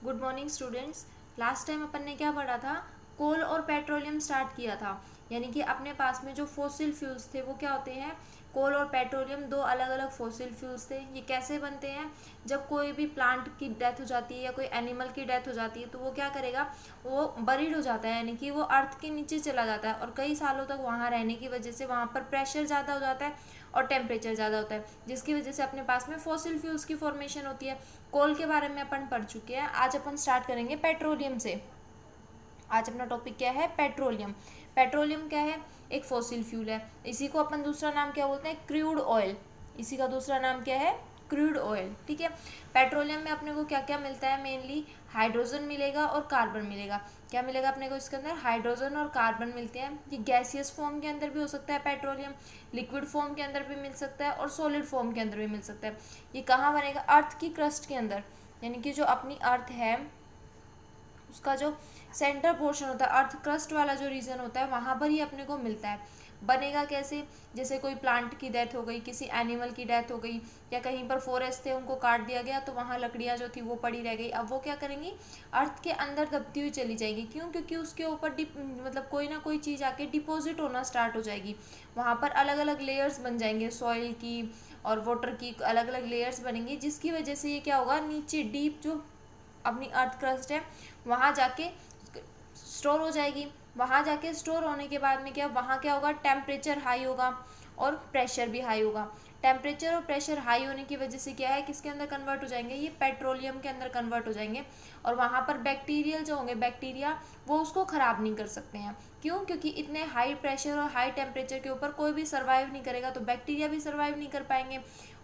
Good morning students. Last time अपन ने क्या पढ़ा था? कोल और पेट्रोलियम स्टार्ट किया था। यानी कि अपने पास में जो फॉसिल फ्यूल्स थे वो क्या होते हैं? कोल और पेट्रोलियम दो अलग अलग फॉसिल फ्यूल्स थे। ये कैसे बनते हैं? जब कोई भी प्लांट की डेथ हो जाती है या कोई एनिमल की डेथ हो जाती है तो वो क्या करेगा, वो बरीड हो जाता है, यानी कि वो अर्थ के नीचे चला जाता है और कई सालों तक वहाँ रहने की वजह से वहाँ पर प्रेशर ज़्यादा हो जाता है और टेम्परेचर ज़्यादा होता है, जिसकी वजह से अपने पास में फॉसिल फ्यूल्स की फॉर्मेशन होती है। कोल के बारे में अपन पढ़ चुके हैं। आज अपन स्टार्ट करेंगे पेट्रोलियम से। आज अपना टॉपिक क्या है? पेट्रोलियम। पेट्रोलियम क्या है? एक फॉसिल फ्यूल है। इसी को अपन दूसरा नाम क्या बोलते हैं? Crude oil. इसी का दूसरा नाम क्या है? Crude oil. ठीक है। पेट्रोलियम में अपने को क्या क्या मिलता है? मेनली हाइड्रोजन मिलेगा और कार्बन मिलेगा। क्या मिलेगा अपने को इसके अंदर? हाइड्रोजन और कार्बन मिलते हैं। ये गैसियस फॉर्म के अंदर भी हो सकता है पेट्रोलियम, लिक्विड फॉर्म के अंदर भी मिल सकता है और सॉलिड फॉर्म के अंदर भी मिल सकता है। ये कहाँ बनेगा? अर्थ की क्रस्ट के अंदर, यानी कि जो अपनी अर्थ है उसका जो सेंटर पोर्शन होता है, अर्थ क्रस्ट वाला जो रीजन होता है, वहाँ पर ही अपने को मिलता है। बनेगा कैसे? जैसे कोई प्लांट की डेथ हो गई, किसी एनिमल की डेथ हो गई, या कहीं पर फॉरेस्ट थे उनको काट दिया गया तो वहाँ लकड़ियाँ जो थी वो पड़ी रह गई। अब वो क्या करेंगी? अर्थ के अंदर दबती हुई चली जाएगी। क्यों? क्योंकि उसके ऊपर मतलब कोई ना कोई चीज़ आके डिपॉजिट होना स्टार्ट हो जाएगी। वहाँ पर अलग अलग लेयर्स बन जाएंगे, सॉइल की और वाटर की अलग अलग लेयर्स बनेंगी, जिसकी वजह से ये क्या होगा, नीचे डीप जो अपनी अर्थ क्रस्ट है वहाँ जाके स्टोर हो जाएगी। वहाँ जाके स्टोर होने के बाद में क्या, वहाँ क्या होगा, टेम्परेचर हाई होगा और प्रेशर भी हाई होगा। टेम्परेचर और प्रेशर हाई होने की वजह से क्या है, किसके अंदर कन्वर्ट हो जाएंगे? ये पेट्रोलियम के अंदर कन्वर्ट हो जाएंगे। और वहाँ पर बैक्टीरियल जो होंगे, बैक्टीरिया, वो उसको ख़राब नहीं कर सकते हैं। क्यों? क्योंकि इतने हाई प्रेशर और हाई टेम्परेचर के ऊपर कोई भी सर्वाइव नहीं करेगा, तो बैक्टीरिया भी सर्वाइव नहीं कर पाएंगे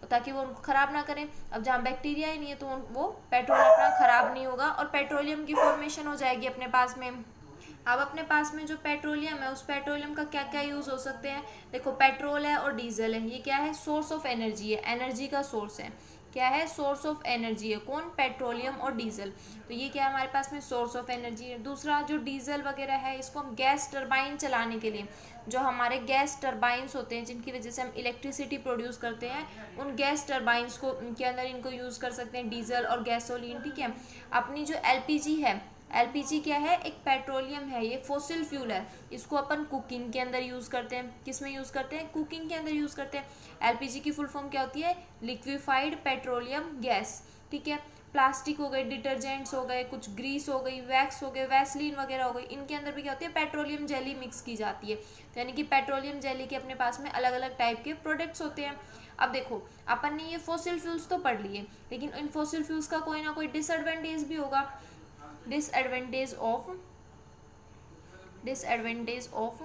ताकि वो उनको ख़राब ना करें। अब जहाँ बैक्टीरिया ही नहीं है तो वो पेट्रोल अपना ख़राब नहीं होगा और पेट्रोलियम की फॉर्मेशन हो जाएगी अपने पास में। अब अपने पास में जो पेट्रोलियम है, उस पेट्रोलियम का क्या क्या यूज़ हो सकते हैं? देखो, पेट्रोल है और डीजल है, ये क्या है? सोर्स ऑफ एनर्जी है, एनर्जी का सोर्स है। क्या है? सोर्स ऑफ एनर्जी है। कौन? पेट्रोलियम और डीजल। तो ये क्या है हमारे पास में? सोर्स ऑफ एनर्जी है। दूसरा जो डीजल वगैरह है, इसको हम गैस टरबाइन चलाने के लिए, जो हमारे गैस टरबाइंस होते हैं जिनकी वजह से हम इलेक्ट्रिसिटी प्रोड्यूस करते हैं, उन गैस टरबाइंस को के अंदर इनको यूज़ कर सकते हैं, डीजल और गैसोलीन। ठीक है। अपनी जो एलपीजी है, एलपीजी क्या है? एक पेट्रोलियम है, ये फॉसिल फ्यूल है। इसको अपन कुकिंग के अंदर यूज़ करते हैं। किस में यूज़ करते हैं? कुकिंग के अंदर यूज़ करते हैं। एलपीजी की फुल फॉर्म क्या होती है? Liquefied petroleum gas. ठीक है। प्लास्टिक हो गए, डिटर्जेंट्स हो गए, कुछ ग्रीस हो गई, वैक्स हो गए, वैसलीन वगैरह हो गई, इनके अंदर भी क्या होती है? पेट्रोलियम जेली मिक्स की जाती है। तो यानी कि पेट्रोलियम जेली के अपने पास में अलग अलग टाइप के प्रोडक्ट्स होते हैं। अब देखो, अपन ने ये फॉसिल फ्यूल्स तो पढ़ लिए, लेकिन इन फॉसिल फ्यूल्स का कोई ना कोई डिसएडवांटेज भी होगा। Disadvantage of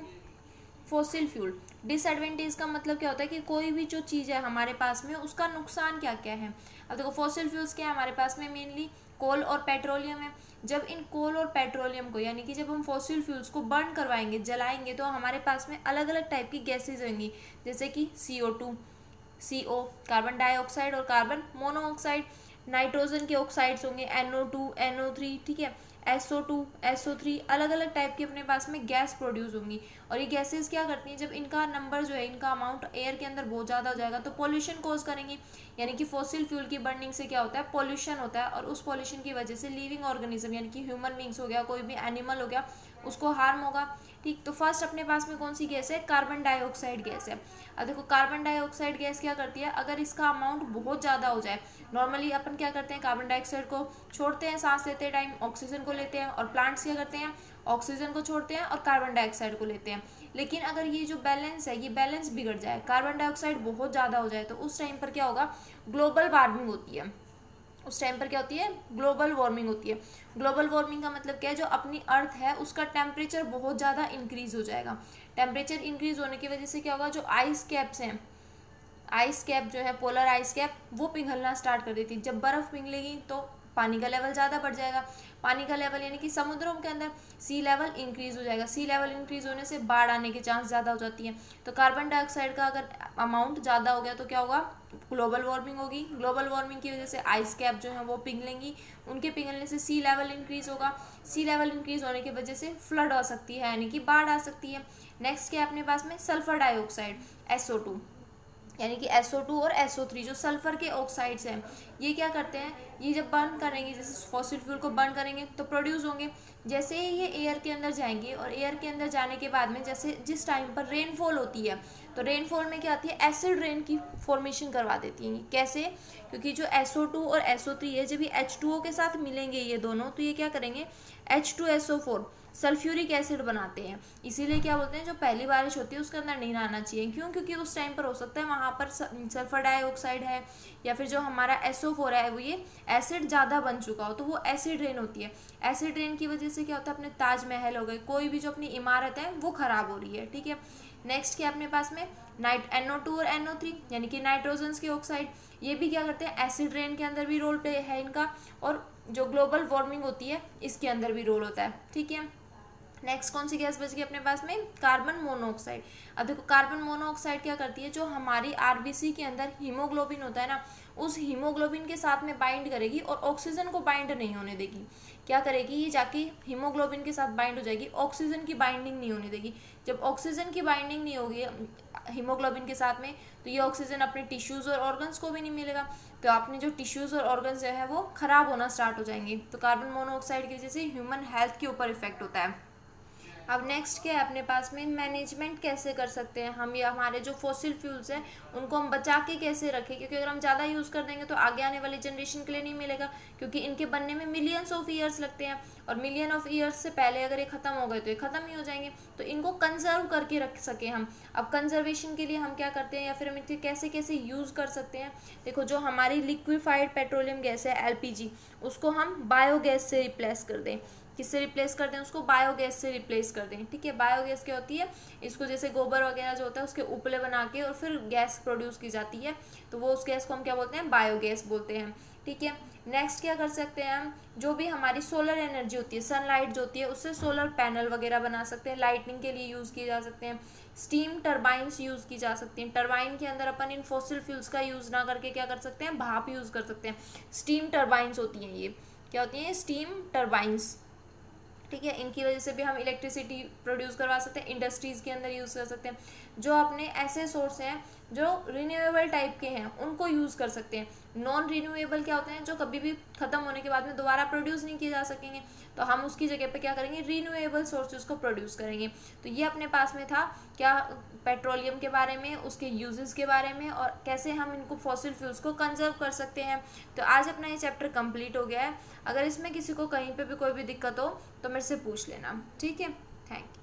fossil fuel. Disadvantage का मतलब क्या होता है कि कोई भी जो चीज़ है हमारे पास में, उसका नुकसान क्या क्या है। अब देखो, फॉसिल फ्यूल्स क्या है हमारे पास में? मेनली कोल और पेट्रोलियम है। जब इन कोल और पेट्रोलियम को, यानी कि जब हम फॉसिल फ्यूल्स को बर्न करवाएंगे, जलाएंगे, तो हमारे पास में अलग अलग टाइप की गैसेज होंगी, जैसे कि CO2, CO कार्बन डाइऑक्साइड और कार्बन मोनोऑक्साइड, नाइट्रोजन के ऑक्साइड्स होंगे, NO2, NO3, ठीक है, SO2, SO3, अलग अलग टाइप की अपने पास में गैस प्रोड्यूस होंगी। और ये गैसेस क्या करती हैं, जब इनका नंबर जो है, इनका अमाउंट एयर के अंदर बहुत ज़्यादा हो जाएगा तो पॉल्यूशन कॉज करेंगी। यानी कि फॉसिल फ्यूल की बर्निंग से क्या होता है? पॉल्यूशन होता है, और उस पॉल्यूशन की वजह से लिविंग ऑर्गेनिज्म, यानी कि ह्यूमन बींग्स हो गया, कोई भी एनिमल हो गया, उसको हार्म होगा। ठीक, तो फर्स्ट अपने पास में कौन सी गैस है? कार्बन डाइऑक्साइड गैस है। अब देखो, कार्बन डाइऑक्साइड गैस क्या करती है? अगर इसका अमाउंट बहुत ज़्यादा हो जाए, नॉर्मली अपन क्या करते हैं? कार्बन डाइऑक्साइड को छोड़ते हैं सांस लेते टाइम, ऑक्सीजन को लेते हैं, और प्लांट्स क्या करते हैं? ऑक्सीजन को छोड़ते हैं और कार्बन डाइऑक्साइड को लेते हैं। लेकिन अगर ये जो बैलेंस है, ये बैलेंस बिगड़ जाए, कार्बन डाइऑक्साइड बहुत ज़्यादा हो जाए, तो उस टाइम पर क्या होगा? ग्लोबल वार्मिंग होती है। उस टाइम पर क्या होती है? ग्लोबल वार्मिंग होती है। ग्लोबल वार्मिंग का मतलब क्या है? जो अपनी अर्थ है उसका टेम्परेचर बहुत ज़्यादा इंक्रीज हो जाएगा। टेम्परेचर इंक्रीज होने की वजह से क्या होगा? जो आइस कैप्स हैं, आइस कैप जो है, पोलर आइस कैप, वो पिघलना स्टार्ट कर देती है। जब बर्फ़ पिघलेगी तो पानी का लेवल ज़्यादा बढ़ जाएगा। पानी का लेवल यानी कि समुद्रों के अंदर सी लेवल इंक्रीज हो जाएगा। सी लेवल इंक्रीज होने से बाढ़ आने के चांस ज़्यादा हो जाती है। तो कार्बन डाइऑक्साइड का अगर अमाउंट ज़्यादा हो गया तो क्या होगा? ग्लोबल वार्मिंग होगी। ग्लोबल वार्मिंग की वजह से आइस कैप जो है वो पिघलेंगी, उनके पिघलने से सी लेवल इंक्रीज होगा। सी लेवल इंक्रीज होने की वजह से फ्लड आ सकती है, यानी कि बाढ़ आ सकती है। नेक्स्ट क्या है अपने पास में? सल्फर डाइऑक्साइड, SO2, यानी कि SO2 और SO3 जो सल्फर के ऑक्साइड्स हैं, ये क्या करते हैं, ये जब बर्न करेंगे, जैसे फॉसिल फ्यूल को बर्न करेंगे तो प्रोड्यूस होंगे। जैसे ही ये एयर के अंदर जाएंगे और एयर के अंदर जाने के बाद में जैसे जिस टाइम पर रेनफॉल होती है, तो रेनफॉल में क्या आती है, एसिड रेन की फॉर्मेशन करवा देती है। कैसे, क्योंकि जो SO2 और SO3 है, जब ये H2O के साथ मिलेंगे ये दोनों, तो ये क्या करेंगे, H2SO4 सल्फ्यूरिक एसिड बनाते हैं। इसीलिए क्या बोलते हैं, जो पहली बारिश होती है उसके अंदर नहीं नहाना चाहिए। क्यों, क्योंकि उस टाइम पर हो सकता है वहाँ पर सल्फर डाइऑक्साइड है या फिर जो हमारा SO4 है वो ये एसिड ज़्यादा बन चुका हो, तो वो एसिड रेन होती है। एसिड रेन की वजह से क्या होता है, अपने ताजमहल हो गए, कोई भी जो अपनी इमारत है वो खराब हो रही है। ठीक है, नेक्स्ट क्या अपने पास में NO2 और NO3 यानी कि नाइट्रोजन के ऑक्साइड, ये भी क्या करते हैं, एसिड रेन के अंदर भी रोल प्ले है इनका, और जो ग्लोबल वार्मिंग होती है इसके अंदर भी रोल होता है। ठीक है, नेक्स्ट कौन सी गैस बच गई अपने पास में, कार्बन मोनोऑक्साइड। अब देखो कार्बन मोनोऑक्साइड क्या करती है, जो हमारी RBC के अंदर हीमोग्लोबिन होता है ना, उस हीमोग्लोबिन के साथ में बाइंड करेगी और ऑक्सीजन को बाइंड नहीं होने देगी। क्या करेगी, ये जाके हीमोग्लोबिन के साथ बाइंड हो जाएगी, ऑक्सीजन की बाइंडिंग नहीं होने देगी। जब ऑक्सीजन की बाइंडिंग नहीं होगी हीमोग्लोबिन के साथ में, तो ये ऑक्सीजन अपने टिश्यूज़ और ऑर्गन्स को भी नहीं मिलेगा, तो अपने जो टिश्यूज़ और ऑर्गन्स जो है वो खराब होना स्टार्ट हो जाएंगे। तो कार्बन मोनोऑक्साइड की वजह से ह्यूमन हेल्थ के ऊपर इफेक्ट होता है। अब नेक्स्ट क्या है अपने पास में, मैनेजमेंट कैसे कर सकते हैं हम, ये हमारे जो फॉसिल फ्यूल्स हैं उनको हम बचा के कैसे रखें, क्योंकि अगर हम ज़्यादा यूज़ कर देंगे तो आगे आने वाली जनरेशन के लिए नहीं मिलेगा, क्योंकि इनके बनने में मिलियंस ऑफ ईयर्स लगते हैं, और मिलियन ऑफ ईयर्स से पहले अगर ये ख़त्म हो गए तो ये ख़त्म ही हो जाएंगे। तो इनको कंजर्व करके रख सकें हम। अब कंजर्वेशन के लिए हम क्या करते हैं, या फिर हम इनके कैसे कैसे यूज़ कर सकते हैं। देखो, जो हमारी लिक्विफाइड पेट्रोलियम गैस है LPG, उसको हम बायोगैस से रिप्लेस कर दें। किससे रिप्लेस कर दें, उसको बायोगैस से रिप्लेस कर दें। ठीक है, बायोगैस क्या होती है, इसको जैसे गोबर वगैरह जो होता है उसके उपले बना के और फिर गैस प्रोड्यूस की जाती है, तो वो उस गैस को हम क्या बोलते हैं, बायोगैस बोलते हैं। ठीक है, नेक्स्ट क्या कर सकते हैं हम, जो भी हमारी सोलर एनर्जी होती है, सनलाइट जो होती है, उससे सोलर पैनल वगैरह बना सकते हैं, लाइटनिंग के लिए यूज़ किए जा सकते हैं। स्टीम टरबाइंस यूज़ की जा सकती हैं। टरबाइन के अंदर अपन इन फॉसिल फ्यूल्स का यूज़ ना करके क्या कर सकते हैं, भाप यूज़ कर सकते हैं। स्टीम टरबाइंस होती हैं, ये क्या होती हैं, स्टीम टरबाइंस। ठीक है, इनकी वजह से भी हम इलेक्ट्रिसिटी प्रोड्यूस करवा सकते हैं, इंडस्ट्रीज़ के अंदर यूज़ कर सकते हैं। जो अपने ऐसे सोर्स हैं जो रिन्यूएबल टाइप के हैं उनको यूज़ कर सकते हैं। नॉन रिन्यूएबल क्या होते हैं, जो कभी भी ख़त्म होने के बाद में दोबारा प्रोड्यूस नहीं किए जा सकेंगे, तो हम उसकी जगह पे क्या करेंगे, रिन्यूएबल सोर्सेज को प्रोड्यूस करेंगे। तो ये अपने पास में था क्या, पेट्रोलियम के बारे में, उसके यूजेस के बारे में, और कैसे हम इनको फॉसिल फ्यूल्स को कंजर्व कर सकते हैं। तो आज अपना ये चैप्टर कंप्लीट हो गया है। अगर इसमें किसी को कहीं पे भी कोई भी दिक्कत हो तो मेरे से पूछ लेना। ठीक है, थैंक यू।